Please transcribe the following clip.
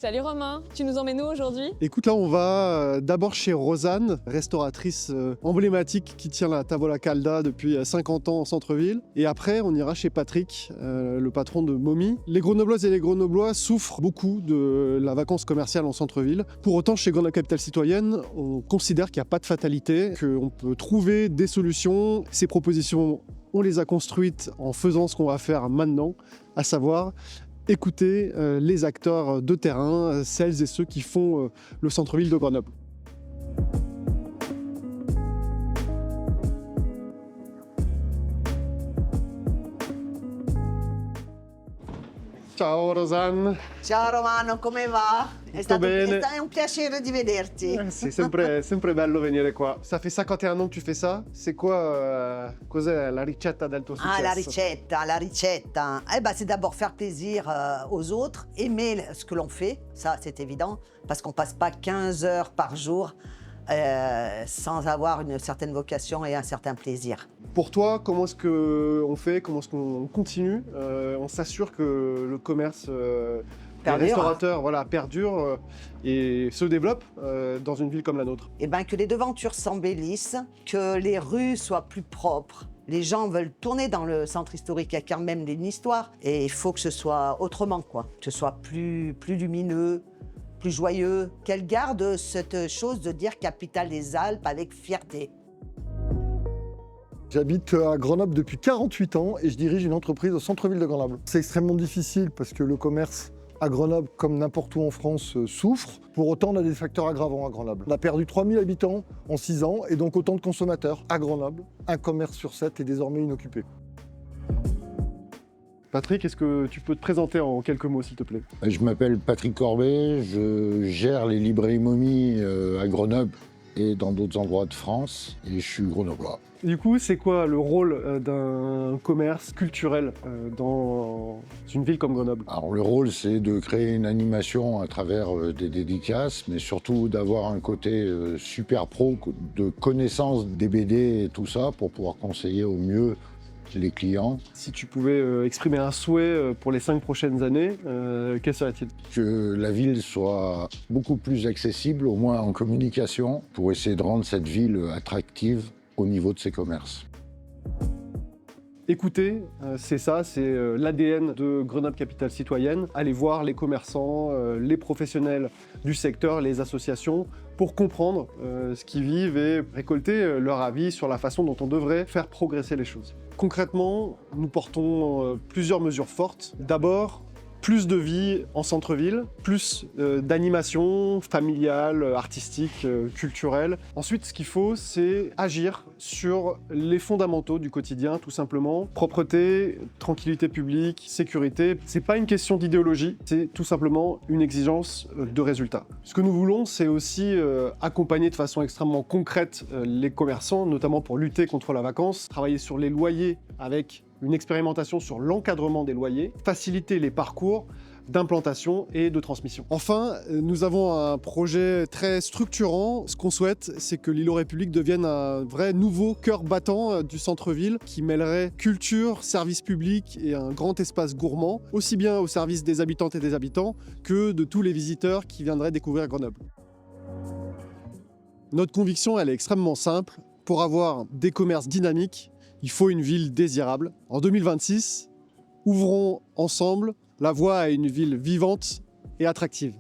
Salut Romain, tu nous emmènes où aujourd'hui? Écoute, là, on va d'abord chez Rosanne, restauratrice emblématique qui tient la Tavola Calda depuis 50 ans en centre-ville. Et après, on ira chez Patrick, le patron de Momi. Les Grenobloises et les Grenoblois souffrent beaucoup de la vacance commerciale en centre-ville. Pour autant, chez Grenoble Capitale Citoyenne, on considère qu'il n'y a pas de fatalité, qu'on peut trouver des solutions. Ces propositions, on les a construites en faisant ce qu'on va faire maintenant, à savoir écouter les acteurs de terrain, celles et ceux qui font le centre-ville de Grenoble. Ciao Rosanne. Ciao Romano, come va? Tutto bene. È un piacere di vederti. C'est sempre bello venire qua. Ça fait 51 ans que tu fais ça. C'est quoi, cos'è la ricetta del tuo successo? Ah, la ricetta. Eh ben, c'est d'abord faire plaisir aux autres, aimer ce que l'on fait, ça c'est évident, parce qu'on passe pas 15 heures par jour sans avoir une certaine vocation et un certain plaisir. Pour toi, comment est-ce qu'on fait? Comment est-ce qu'on continue? On s'assure que le commerce des restaurateurs perdure et se développe dans une ville comme la nôtre. Eh ben, que les devantures s'embellissent, que les rues soient plus propres. Les gens veulent tourner dans le centre historique, il y a quand même une histoire. Et il faut que ce soit autrement, quoi. Que ce soit plus lumineux, plus joyeux. Qu'elle garde cette chose de dire capitale des Alpes avec fierté. J'habite à Grenoble depuis 48 ans et je dirige une entreprise au centre-ville de Grenoble. C'est extrêmement difficile parce que le commerce à Grenoble, comme n'importe où en France, souffre. Pour autant, on a des facteurs aggravants à Grenoble. On a perdu 3000 habitants en 6 ans et donc autant de consommateurs. À Grenoble, un commerce sur 7 est désormais inoccupé. Patrick, est-ce que tu peux te présenter en quelques mots, s'il te plaît? Je m'appelle Patrick Corbet, je gère les librairies Momi à Grenoble et dans d'autres endroits de France, et je suis grenoblois. Du coup, c'est quoi le rôle d'un commerce culturel dans une ville comme Grenoble? Alors le rôle, c'est de créer une animation à travers des dédicaces, mais surtout d'avoir un côté super pro, de connaissance des BD et tout ça, pour pouvoir conseiller au mieux les clients. Si tu pouvais exprimer un souhait pour les 5 prochaines années, quel serait-il? Que la ville soit beaucoup plus accessible, au moins en communication, pour essayer de rendre cette ville attractive au niveau de ses commerces. Écoutez, c'est ça, c'est l'ADN de Grenoble Capitale Citoyenne. Allez voir les commerçants, les professionnels du secteur, les associations, pour comprendre ce qu'ils vivent et récolter leur avis sur la façon dont on devrait faire progresser les choses. Concrètement, nous portons plusieurs mesures fortes. D'abord, plus de vie en centre-ville, plus d'animation familiale, artistique, culturelle. Ensuite, ce qu'il faut, c'est agir sur les fondamentaux du quotidien, tout simplement. Propreté, tranquillité publique, sécurité. C'est pas une question d'idéologie, c'est tout simplement une exigence de résultat. Ce que nous voulons, c'est aussi accompagner de façon extrêmement concrète les commerçants, notamment pour lutter contre la vacance, travailler sur les loyers avec une expérimentation sur l'encadrement des loyers, faciliter les parcours d'implantation et de transmission. Enfin, nous avons un projet très structurant. Ce qu'on souhaite, c'est que l'îlot République devienne un vrai nouveau cœur battant du centre-ville qui mêlerait culture, service public et un grand espace gourmand, aussi bien au service des habitantes et des habitants que de tous les visiteurs qui viendraient découvrir Grenoble. Notre conviction, elle est extrêmement simple. Pour avoir des commerces dynamiques, il faut une ville désirable. En 2026, ouvrons ensemble la voie à une ville vivante et attractive.